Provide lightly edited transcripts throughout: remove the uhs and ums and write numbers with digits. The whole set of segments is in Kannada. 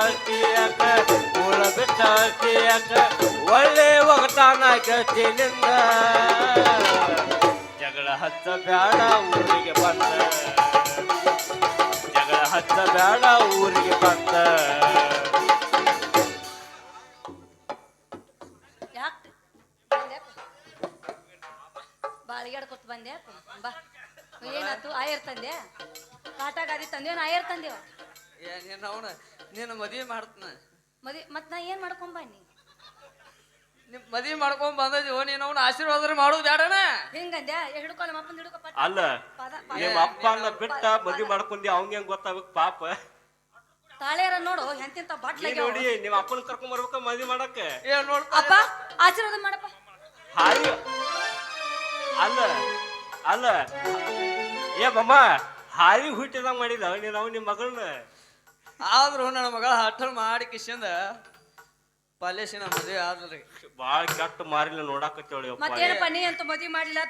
ಯಾಕ ಊರ ಬಿಟ್ಟ ಯಾಕ ಒಳ್ಳೆ ಒಗಟಾನ ಗೆಳತಿನಿಂದ ಜಗಳ ಹಚ್ಚ ಬ್ಯಾಡ ಊರಿಗೆ ಬಂದ ಜಗಳ ಹಚ್ಚ ಬ್ಯಾಡ ಊರಿಗೆ ಬಂದ ಬಾಳಿಗಾಡ್ ಕೊಟ್ಟು ಬಂದೆ ಬಾ ಏನಾಯ್ತು ಆಯರ್ ತಂದೆ ಕಾಟ ಗಾದಿ ತಂದೆ ಆಯರ್ ತಂದೇವ ಅವನ ನೀನು ಮದ್ವಿ ಮಾಡ್ತಾನ ಮತ್ ನಾ ಏನ್ ಮಾಡ್ಕೊಂಡ್ ಬನ್ನಿ ಮದ್ವಿ ಮಾಡ್ಕೊಂಡ್ ಬಂದೀವೋ ನೀನು ಅವನ ಆಶೀರ್ವಾದ ಮಾಡೋದು ಬೇಡನ ಹಿಂಗಂದ್ಯಾ ಹಿಡ್ಕೊ ನಮ್ಮ ಅಪ್ಪನ ಹಿಡ್ಕೊ ಅಲ್ಲ ನಿಮ್ಮ ಅಪ್ಪನ ಬಿಟ್ಟ ಮದ್ವಿ ಮಾಡ್ಕೊಂಡಿ ಅವಂಗ ಹೆಂಗ್ ಗೊತ್ತಾಗಬೇಕು ಪಾಪ ತಾಳೆಯರ ನೋಡು ಎಂತೆಂತ ಬಾಟ್ಲಿ ನೋಡಿ ನಿಮ್ಮ ಅಪ್ಪನ ಕರ್ಕೊಂಡ್ ಬರ್ಬೇಕ ಮದ್ವಿ ಮಾಡಕ್ಕ ಅಪ್ಪ ಆಶೀರ್ವಾದ ಮಾಡಪ್ಪ ಹಾಯ್ ಅಲ್ಲ ಅಲ್ಲ ಏ ಮಮ್ಮ ಹಾಯಿ ಹುಟ್ಟಿದಂಗ ಮಾಡಿಲ್ಲ ನೀನು ಅವ್ ನಿಮ್ಮ ಮಗಳನ್ನ ಆದ್ರೂ ನನ್ನ ಮಗಳ ಹಠ ಮಾಡಿ ಕಿಶಿಂದ ಪಲ್ಲೇಶಿನ ಮದುವೆ ಆದ್ರಿ ಬಾಳ ಕೆಟ್ಟ ಮಾರಿಲ್ಲ ನೋಡಾಕತ್ತೇಳಿ ಮತ್ತೇನಪ್ಪ ನೀ ಅಂತ ಮದ್ವಿ ಮಾಡಿಲ್ಲ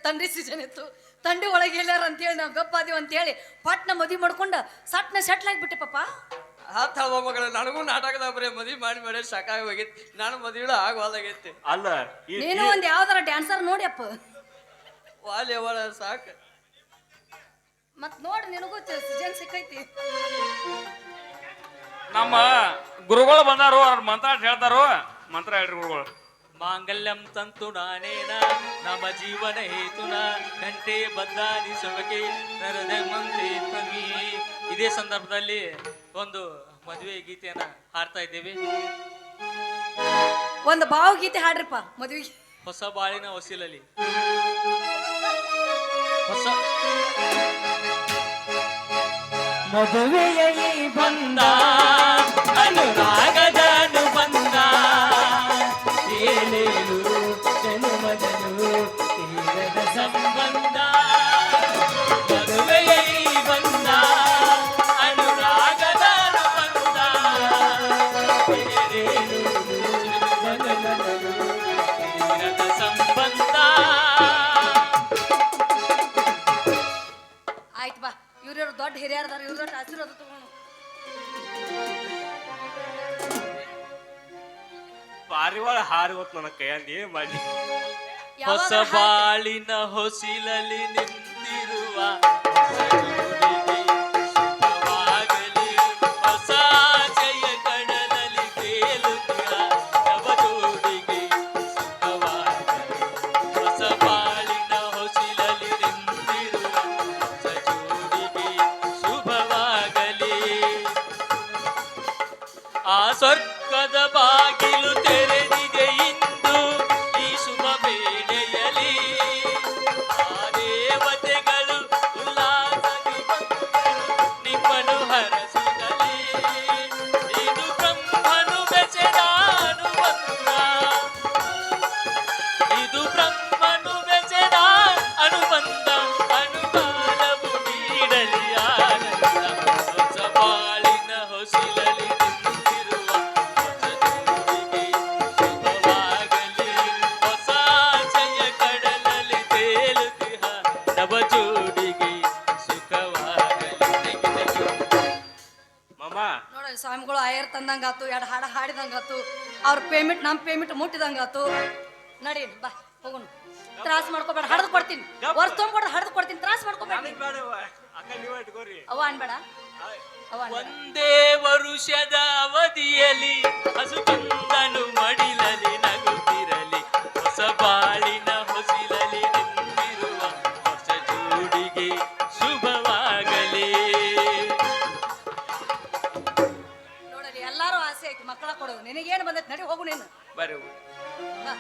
ತಂಡಿ ಸೀಸನ್ ಇತ್ತು ತಂಡಿ ಒಳಗೆ ಎಲ್ಲಾರ ಅಂತೇಳಿ ನಾವು ಗಪ್ಪಾದಿವ್ ಅಂತೇಳಿ ಪಟ್ನ ಮದ್ವಿ ಮಾಡ್ಕೊಂಡ ಸಟ್ನ ಸೆಟ್ಲ್ ಆಗಿಬಿಟ್ಟೆ ಪಾಪ ಹತ್ತ ಮಗಳ ನನಗೂ ನಾಟಕದ ಬರೀ ಮದ್ವಿ ಮಾಡಿ ಸಾಕಾಗಿ ಹೋಗಿತ್ತು ನಾನು ಮದ್ವಿಳ ಆಗವಾದಾಗೈತಿ ಅಲ್ಲ ನೀನು ಒಂದ್ ಯಾವ್ದಾರ ಡ್ಯಾನ್ಸರ್ ನೋಡಿಯಪ್ಪ ವಾಲಿ ಅವಳ ಸಾಕ ಮತ್ ನೋಡ್ರಿ ನಿನಗೂ ಸೀಸನ್ ಸಿಕ್ಕೈತಿ ನಮ್ಮ ಗುರುಗಳು ಬಂದಾರು ಅವ್ರ ಮಂತ್ರ ಹೇಳ್ತಾರು ಮಂತ್ರ ಹೇಳ್ರಿ ಗುರುಗಳು ಮಾಂಗಲ್ಯಂ ತಂತು ನಾನೇನ ನಮ್ಮ ಜೀವನ ಹೇತುನ ಗಂಟೆ ಬದ್ದಾನಿ ಸೊಬಕೆ ನರದೆ ಮಂತೆ ತಮಿ. ಇದೇ ಸಂದರ್ಭದಲ್ಲಿ ಒಂದು ಮದುವೆ ಗೀತೆಯನ್ನ ಹಾಡ್ತಾ ಇದ್ದೇವೆ. ಒಂದು ಭಾವಗೀತೆ ಹಾಡ್ರಿಪ್ಪ ಮದುವೆ. ಹೊಸ ಬಾಳಿನ ಹೊಸಿಲಲ್ಲಿ ಹೊಸ ಮದುವೆಯ ಬಂದ ಅನುರಾಗದ ಬಂದ ಏನೇನು ಜನುಮದನು ತೀರದ ಸಂಬಂಧ ಮದುವೆಯ ಬಂದ ಅನುರಾಗದ ಬಂದ ಏನೇನು ಜನುಮದನು ತೀರದ ಸಂಬಂಧ. ಆಯ್ತು ಬಾ, ಇವ್ರು ದೊಡ್ಡ ಹಿರಿಯರದಾರ, ಇವ್ರ ಆಶೀರ್ವಾದ ತಗೋಣ. ಪಾರಿವಾಳ ಹಾರಿ ಹೋತ್ ನನ್ನ ಕೈಯಲ್ಲಿ ಏನ್ ಮಾಡಿ. ಹೊಸ ಬಾಳಿನ ಹೊಸಿಲಲ್ಲಿ ನಿಂತಿರುವ ಹೊಸ ಜಯ ಕಡಲಲ್ಲಿ ತೇಲುತ್ತಿರ ನವಜೋಡಿಗೆ ಸುಖವಾಗಲಿ. ಹೊಸ ಬಾಳಿನ ಹೊಸಿಲಲ್ಲಿ ನಿಂತಿರುವ ಹೊಸ ಜೋಡಿಗೆ ಶುಭವಾಗಲಿ. ಆ ಸ್ವರ್ಗದ ಬಾಗಿಲು ತೆರೆದಿದೆ ಇಂದು ಈ ಶುಭ ವೇಳೆಯಲ್ಲಿ. ಆ ದೇವತೆಗಳು ಉಲ್ಲಾಸದಿ ನಿಮ್ಮನ್ನು ಹರಸಿದಲಿ. ಇದು ಬ್ರಹ್ಮನು ಬೆಸೆದ ಅನುಬಂಧ. ಇದು ಬ್ರಹ್ಮನು ಬೆಸೆದ ಅನುಬಂಧ. ಅನುಕಾಲವು ನೀಡಲಿ ಆನಂದ. ಹೊಸ ಬಾಳಿನ ಹೊಸಿಲಲಿ ನೋಡಿ ಸ್ವಾಮಿಗಳು ಆಯರ್ ತಂದಂಗಾತು, ಎರಡು ಹಾಡ ಹಾಡಿದಂಗಾತು, ಅವ್ರ ಪೇಮೆಂಟ್ ನಮ್ಮ ಪೇಮೆಂಟ್ ಮುಟ್ಟಿದಂಗಾತು. ನಡಿ ಬಾ ಹೋಗೋಣ. ತ್ರಾಸ ಮಾಡ್ಕೋಬೇಡ, ಹಡ್ದು ಕೊಡ್ತೀನಿ. ವರ್ಷ ತೊಗೊಂಡ್ಬಿಡ ಹಡ್ದು ಕೊಡ್ತೀನಿ, ತ್ರಾಸ ಮಾಡ್ಕೋಬೇಡ. ಅವ್ವ ಅನ್ಬೇಡ. ಒಂದೇ ವರುಷದ ಅವಧಿಯಲ್ಲಿ ಹಸುಕಂದನು ಮಡಿಲಲಿ ನಗುತ್ತಿರಲಿ. ಹೊಸ ಬಾಳಿನ ಹೊಸಿಲಲಿ ನಿಂತಿರುವ ಹೊಸ ಜೋಡಿಗೆ ಶುಭವಾಗಲಿ. ನೋಡಲಿ ಎಲ್ಲಾರು ಆಸೆ ಐತಿ ಮಕ್ಕಳ ಕೊಡೋದು. ನಿನಗೇನು ಬಂದೈತಿ, ನಡಿ ಹೋಗು ನೀನು. ಬರೀ ಬಾ.